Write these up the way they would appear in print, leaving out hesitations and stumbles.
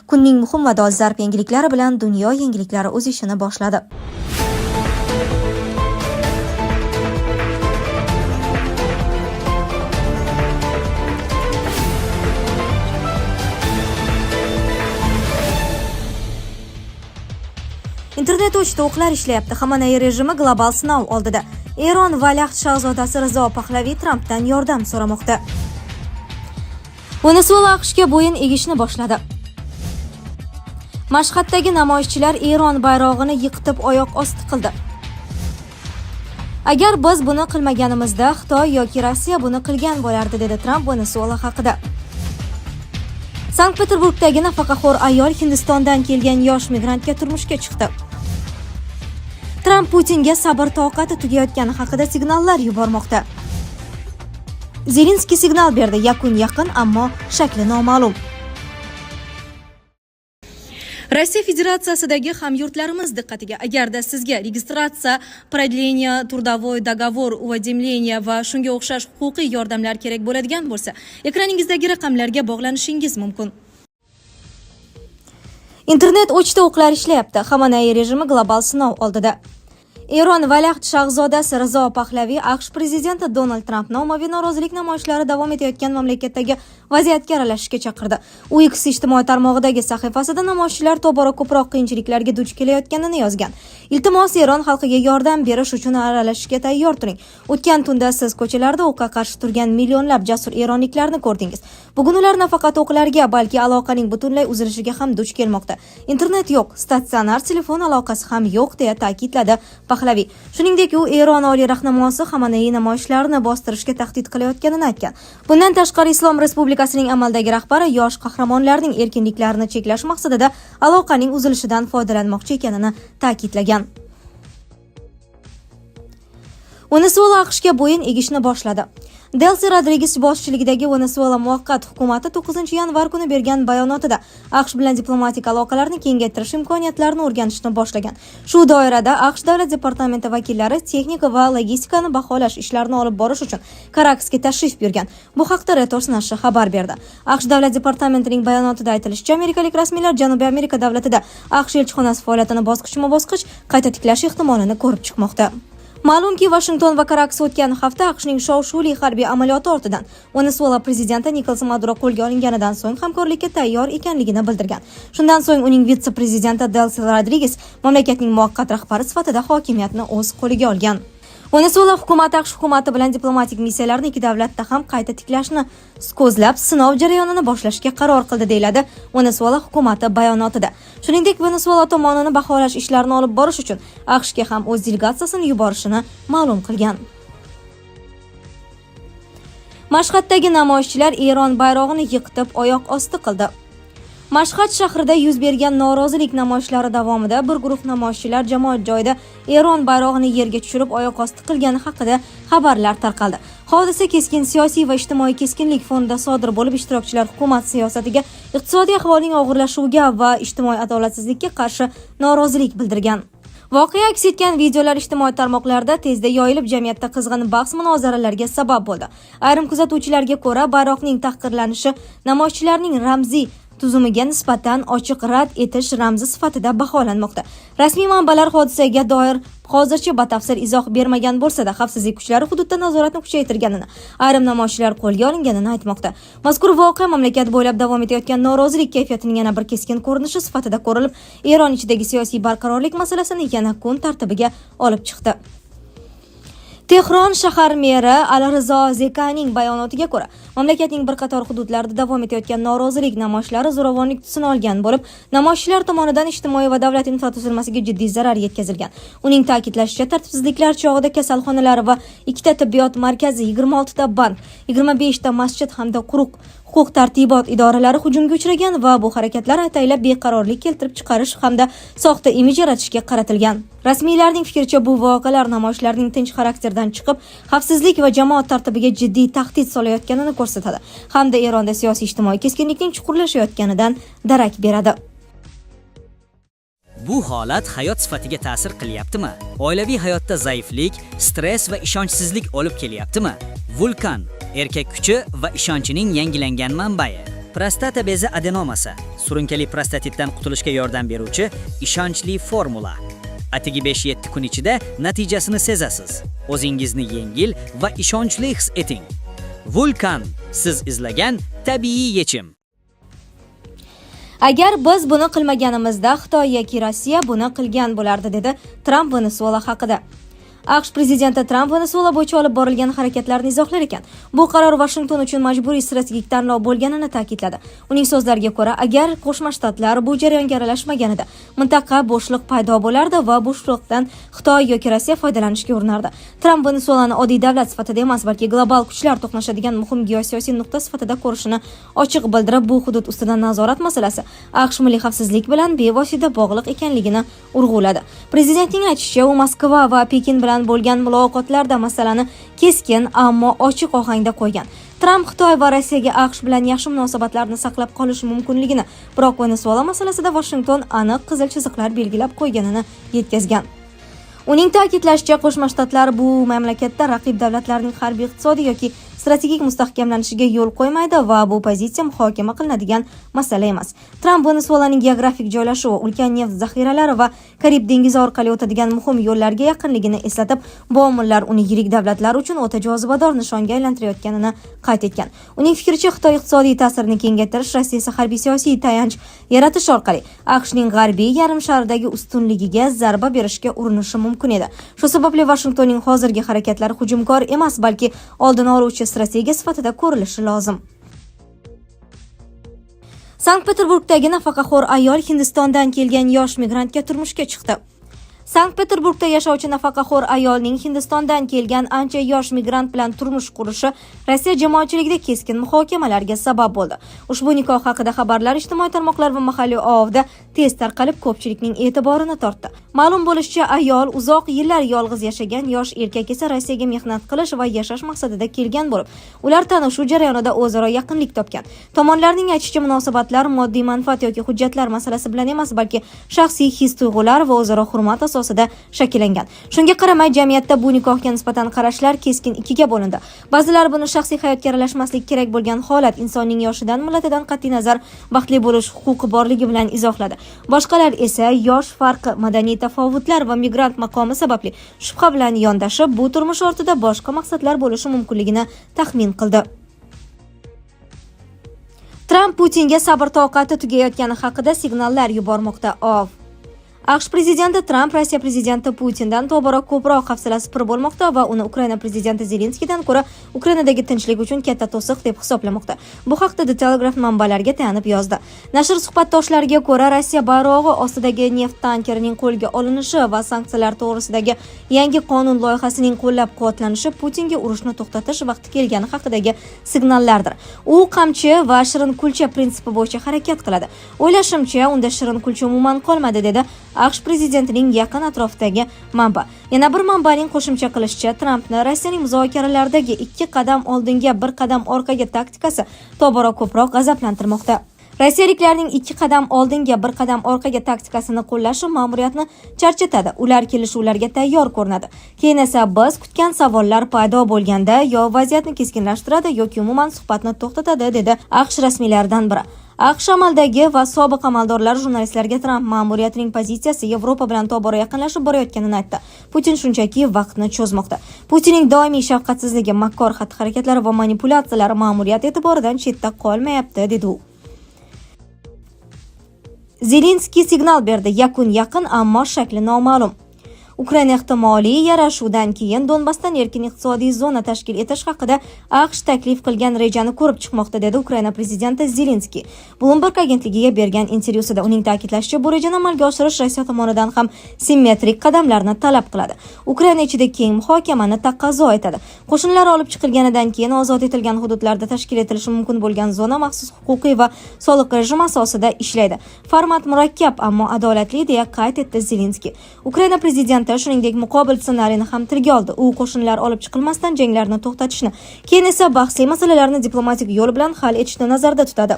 Kunning muhim va dolzarb yangiliklari bilan dunyo yangiliklari o'z ishini boshladi. Internet uchta o'qlar ishlayapti. Xamenei rejimi global sinov oldida. Eron valiahd shahzodasi Rizo Pahlaviy Trampdan yordam so'ramoqda. Venesuela AQShga bo'yin egishni boshladi. Mashhaddagi namoyishchilar Eron bayrog'ini yiqitib oyoq osti qildi. Agar biz buni qilmaganimizda Xitoy yoki Rossiya buni qilgan bo'lardi, dedi Tramp Venesuela haqida. Sankt-Peterburgdagi nafaqaxo'r ayol Hindistondan kelgan yosh migrantga turmushga chiqdi. Tramp Putinga sabr toqati tugayotgani haqida signallar yubormoqda. Zelenskiy signal berdi, yakun yaqin, ammo shakli noma'lum. Rossiya Federatsiyasidagi hamyurtlarimiz diqqatiga, agarda sizga registratsiya, продление, трудовой договор, уведомление va shunga o'xshash huquqiy yordamlar kerak bo'ladigan bo'lsa, ekraningizdagi raqamlarga bog'lanishingiz mumkin. Internet o'chta o'qlar ishlayapti. Xamenei rejimi global sinov oldida. Eron valiahd shahzodasi Rizo Pahlaviy AQSh prezidenti Donald Trampni ommaviy norozilik namoyishlari davom etayotgan mamlakatdagi vaziyatga aralashishga chaqirdi. U X ijtimoiy tarmog'idagi sahifasida namoyishchilar tobora ko'proq qiyinchiliklarga duch kelayotganini yozgan. Iltimos, Eron xalqiga yordam berish uchun aralashishga tayyor turing. O'tgan tunda siz ko'chalarda o'qqa qarshi turgan millionlab jasur eronliklarni ko'rdingiz. Bugun ular nafaqat o'qlarga, balki aloqaning butunlay uzilishiga ham duch kelmoqda. Internet yo'q, statsionar telefon aloqasi ham yo'q, deya ta'kidladi Pahlaviy. Shuningdek, u Eron oliy rahnamosi Xamenei namoyishlarni bostirishga tahdid qilayotganini aytgan. Bundan tashqari Islom Respublikasining amaldagi rahbari yosh qahramonlarning erkinliklarini cheklash maqsadida aloqaning uzilishidan foydalanmoqchi ekanini ta'kidlagan. Venesuela AQShga bo'yin egishni boshladi. Delsi Rodriguez boshchiligidagi Venesuela muvaqqat hukumati 9 yanvar kuni bergan bayonotida AQSh bilan diplomatik aloqalarni kengaytirish imkoniyatlarini o'rganishni boshlagan. Shu doirada AQSh davlat departamenti vakillari texnika va logistikani baholash ishlarini olib borish uchun Karakasga tashrif buyurgan. Bu haqda Reuters nashri xabar berdi. AQSh davlat departamentining bayonotida aytilishicha, amerikalik rasmiylar Janubiy Amerika davlatida AQSh elchixonasi faoliyatini bosqichma-bosqich qayta tiklash ehtimolini ko'rib chiqmoqda. Ma'lumki, Washington va Karakas o'tgan hafta AQShning shov-shuvli harbiy amaliyoti ortidan Venesuela prezidenti Nicolas Maduro qo'lga olinganidan so'ng hamkorlikka tayyor ekanligini bildirgan. Shundan so'ng uning vitse-prezidenti Delsi Rodriguez mamlakatning muvaqqat rahbari sifatida hokimiyatni o'z qo'liga olgan. Venesuela hukumati AQSh hukumati bilan diplomatik missiyalarni ikki davlatda ham qayta tiklashni ko'zlab sinov jarayonini boshlashga qaror qildi, deyiladi Venesuela hukumati bayonotida. Shuningdek, Venesuela tomonini baholash ishlarini olib borish uchun AQShga ham o'z delegatsiyasini yuborishini ma'lum qilgan. Mashhaddagi namoyishchilar Eron bayrog'ini yiqitib oyoq osti qildi. Mashhad shahrida yuz bergan norozilik namoyishlari davomida bir guruh namoyishchilar jamoat joyida Eron bayrog'ini yerga tushirib oyoq osti qilgani haqida xabarlar tarqaldi. Hodisa keskin siyosiy va ijtimoiy keskinlik fonida sodir bo'lib, ishtirokchilar hukumat siyosatiga, iqtisodiy ahvolning og'irlashuviga va ijtimoiy adolatsizlikka qarshi norozilik bildirgan. Voqea aks etgan videolar ijtimoiy tarmoqlarda tezda yoyilib, jamiyatda qizg'in bahs-munozaralarga sabab bo'ldi. Ayrim kuzatuvchilarga ko'ra, bayroqning tahqirlanishi namoyishchilarning ramziy tuzumiga nisbatan ochiq rad etish ramzi sifatida baholanmoqda. Rasmiy manbalar hodisaga doir hozircha batafsil izoh bermagan bo'lsa-da, xavfsizlik kuchlari hududda nazoratni kuchaytirganini, ayrim namoyishchilar qo'lga olinganini aytmoqda. Mazkur voqea mamlakat bo'ylab davom etayotgan norozilik kayfiyatining yana bir keskin ko'rinishi sifatida ko'rilib, Eron ichidagi siyosiy barqarorlik masalasini yana kun tartibiga olib chiqdi. Tehron shahar meri Alirizo Zekaning bayonotiga ko'ra, mamlakatning bir qator hududlarida davom etayotgan norozilik namoyishlari zo'ravonlik tusini olgan bo'lib, namoyishchilar tomonidan ijtimoiy va davlat infratuzilmasiga jiddiy zarar yetkazilgan. Uning ta'kidlashicha, tartibsizliklar chog'ida kasalxonalar va 2 ta tibbiyot markazi, 26 ta bank, 25 ta masjid hamda quruq huquq-tartibot idoralari hujumga uchragan va bu harakatlar ataylab beqarorlik keltirib chiqarish hamda soxta imij yaratishga qaratilgan. Rasmiylarning fikricha, bu voqealar namoyishlarning tinch xarakterdan chiqib, xavfsizlik va jamoat tartibiga jiddiy tahdid solayotganini ko'rsatadi hamda Eronda siyosiy ijtimoiy keskinlikning chuqurlashayotganidan darak beradi. Bu holat hayot sifatiga ta'sir qilyaptimi? Oilaviy hayotda zaiflik, stress va ishonchsizlik olib kelyaptimi? Vulkan erkak kuchi va ishonchining yangilangan manbai. Prostata bezi adenomasi surunkali prostatitdan qutulishga yordam beruvchi ishonchli formula. Atigi 5-7 kun ichida natijasini sezasiz. O'zingizni yengil va ishonchli his eting. Vulkan, siz izlagan tabiiy yechim. Agar biz buni qilmaganimizda Xitoy yoki Rossiya buni qilgan bo'lardi, dedi Tramp Venesuela haqida. AQSh prezidenti Tramp Venesuela bo'yicha olib borilgan harakatlarni izohlar ekan. Bu qaror Washington uchun majburiy strategik tanlov bo'lganini ta'kidladi. Uning so'zlariga ko'ra, agar Qo'shma Shtatlar bu jarayonga aralashmaganida, mintaqa bo'shliq paydo bo'lardi va bo'shliqdan Xitoy yoki Rossiya foydalanishga urinardi. Tramp Venesuelani oddiy davlat sifatida emas, balki global kuchlar to'qnashadigan muhim geosiyosiy nuqta sifatida ko'rishini ochiq bildirib, bu hudud ustidan nazorat masalasi AQSh milliy xavfsizlik bilan bevosita bog'liq ekanligini urg'uladi. Prezidentning aytishicha, u Moskva va Pekin bilan bo'lgan muloqotlarda masalani keskin, ammo ochiq ohangda qo'ygan. Tramp Xitoy va Rossiyaga AQSh bilan yaxshi munosabatlarni saqlab qolish mumkinligini, biroq Venesuela masalasida Washington aniq qizil chiziqlar belgilab qo'yganini yetkazgan. Uning ta'kidlashicha, Qo'shma Shtatlar bu mamlakatda raqib davlatlarning harbiy, iqtisodiy yoki strategik mustahkamlanishiga yo'l qo'ymaydi va bu pozitsiya muhokama qilinadigan masala emas. Tramp Venesuelaning geografik joylashuvi, ulkan neft zaxiralari va Karib dengizi orqali o'tadigan muhim yo'llarga yaqinligini eslatib, bu omillar uni yirik davlatlar uchun o'ta jozibador nishonga aylantirayotganini qayd etgan. Uning fikricha, Xitoy iqtisodiy ta'sirini kengaytirish, Rossiya esa harbiy siyosiy tayanch yaratish orqali AQShning g'arbiy yarim shardagi ustunligiga zarba berishga urinishi mumkin edi. Shu sababli Washingtonning hozirgi harakatlari hujumkor emas, balki oldini oluvchi strategiya sifatida ko'rilishi lozim. Sankt-Peterburgdagi nafaqaxo'r ayol Hindistondan kelgan yosh migrantga turmushga chiqdi. Sankt-Peterburgda yashovchi nafaqaxo'r ayolning Hindistondan kelgan ancha yosh migrant bilan turmush qurishi Rossiya jamoatchiligida keskin muhokamalarga sabab bo'ldi. Ushbu nikoh haqida xabarlar ijtimoiy tarmoqlar va mahalliy OAVda tez tarqalib, ko'pchilikning e'tiborini tortdi. Ma'lum bo'lishicha, ayol uzoq yillar yolg'iz yashagan, yosh erkak esa Rossiyaga mehnat qilish va yashash maqsadida kelgan bo'lib, ular tanishuv jarayonida o'zaro yaqinlik topgan. Tomonlarning aytishicha, munosabatlar moddiy manfaat yoki hujjatlar masalasi bilan emas, balki shaxsiy his-tuyg'ular va o'zaro hurmat asosida shakllangan. Shunga qaramay, jamiyatda bu nikohga nisbatan qarashlar keskin ikkiga bo'lindi. Ba'zilar buni shaxsiy hayotga aralashmaslik kerak bo'lgan holat, insonning yoshidan, millatidan qat'iy nazar baxtli bo'lish huquqi borligi bilan izohladi. Boshqalar esa yosh farqi, madaniy tafovutlar va migrant maqomi sababli shubha bilan yondashib, bu turmush ortida boshqa maqsadlar bo'lishi mumkinligini taxmin qildi. Tramp Putinga sabr toqati tugayotgani haqida signallar yubormoqda. AQSh prezidenti Tramp Rossiya prezidenti Putindan tobora ko'proq hafsalasi pir bo'lmoqda va uni Ukraina prezidenti Zelenskiydan ko'ra Ukrainadagi tinchlik uchun katta to'siq deb hisoblamoqda. Bu haqda The Telegraph manbalariga tayanib yozdi. Nashr suhbatdoshlariga ko'ra, Rossiya bayrog'i ostidagi neft tankerining qo'lga olinishi va sanksiyalar to'g'risidagi yangi qonun loyihasining qo'llab-quvvatlanishi Putinga urushni to'xtatish vaqti kelgani haqidagi signallardir. U qamchi va shirin kulcha prinsipi bo'yicha harakat qiladi. O'ylashimcha, unda shirin kulcha umuman qolmadi, dedi AQSh prezidentining yaqin atrofidagi manba. Yana bir manbaning qo'shimcha qilishicha, Trampni Rossiyaning muzokaralardagi 2 qadam oldinga 1 qadam orqaga taktikasi tobora ko'proq g'azablantirmoqda. Rossiyaliklarning 2 qadam oldinga 1 qadam orqaga taktikasini qo'llashi ma'muriyatni charchatadi. Ular kelishuvlarga tayyor ko'rinadi. Keyin esa biz kutgan savollar paydo bo'lganda yo vaziyatni keskinlashtiradi yoki umuman suhbatni to'xtatadi, dedi AQSh rasmiylaridan biri. AQSh amaldagi va sobiq amaldorlar jurnalistlarga Tramp ma'muriyatining pozitsiyasi Yevropa bilan tobora yaqinlashib borayotganini aytdi. Putin shunchaki vaqtni cho'zmoqda. Putinning doimiy shafqatsizligi, makkor xatti-harakatlari va manipulyatsiyalari ma'muriyat e'tiboridan chetda qolmayapti, dedi u. Zelenskiy signal berdi. Yakun yaqin, ammo shakli noma'lum. Ukraina ehtimoliy yarashuvdan keyin Donbassdan erkin iqtisodiy zona tashkil etish haqida AQSh taklif qilgan rejani ko'rib chiqmoqda, dedi Ukraina prezidenti Zelenskiy. Bloomberg agentligiga bergan intervyusida uning ta'kidlashicha, bu rejani amalga oshirish Rossiya tomonidan ham simmetrik qadamlarni talab qiladi. Ukraina ichida keng muhokamani taqozo etadi. Qo'shinlar olib chiqilganidan keyin ozod etilgan hududlarda tashkil etilishi mumkin bo'lgan zona maxsus huquqiy va soliq rejim asosida ishlaydi. Format murakkab, ammo adolatli, deya qayd etdi Zelenskiy. Ukraina prezidenti shuningdek muqobil ssenariyni ham tilga oldi. U qo'shinlar olib chiqilmasdan janglarni to'xtatishni, keyin esa bahsli masalalarni diplomatik yo'l bilan hal etishni nazarda tutadi.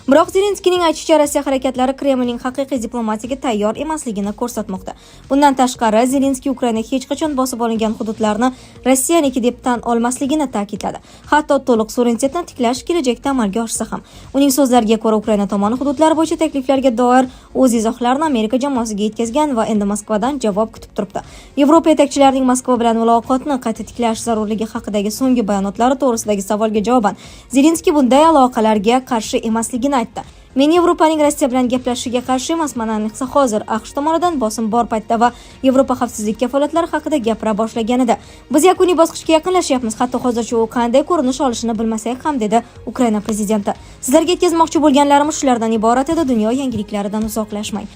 Biroq Zelenskiyning aytishicha, Rossiya harakatlari Kremlning haqiqiy diplomatiyaga tayyor emasligini ko'rsatmoqda. Bundan tashqari, Zelenskiy Ukraina hech qachon bosib olingan hududlarni Rossiyaniki deb tan olmasligini ta'kidladi. Hatto to'liq suverenitetni tiklash kelajakda amalga oshsa ham. Uning so'zlariga ko'ra, Ukraina tomoni hududlar bo'yicha takliflarga doir o'z izohlarini Amerika jamoasiga yetkazgan va endi Moskvadan javob kutib turibdi. Yevropa yetakchilarining Moskva bilan muloqotni qayta tiklash zarurligi haqidagi so'nggi bayonotlari to'g'risidagi savolga javoban Zelenskiy bunday aloqalarga qarshi emasligini aytdi. Men Yevropaning Rossiya bilan gaplashishiga qarshi emasman, ayniqsa hozir AQSh tomonidan bosim bor paytda va Yevropa xavfsizlik kafolatlari haqida gapira boshlaganida. Biz yakuniy bosqichga yaqinlashyapmiz, hatto hozircha u qanday ko'rinish olishini bilmasak ham, dedi Ukraina prezidenti. Sizlarga yetkazmoqchi bo'lganlarim shulardan iborat edi. Dunyo yangiliklaridan uzoqlashmang.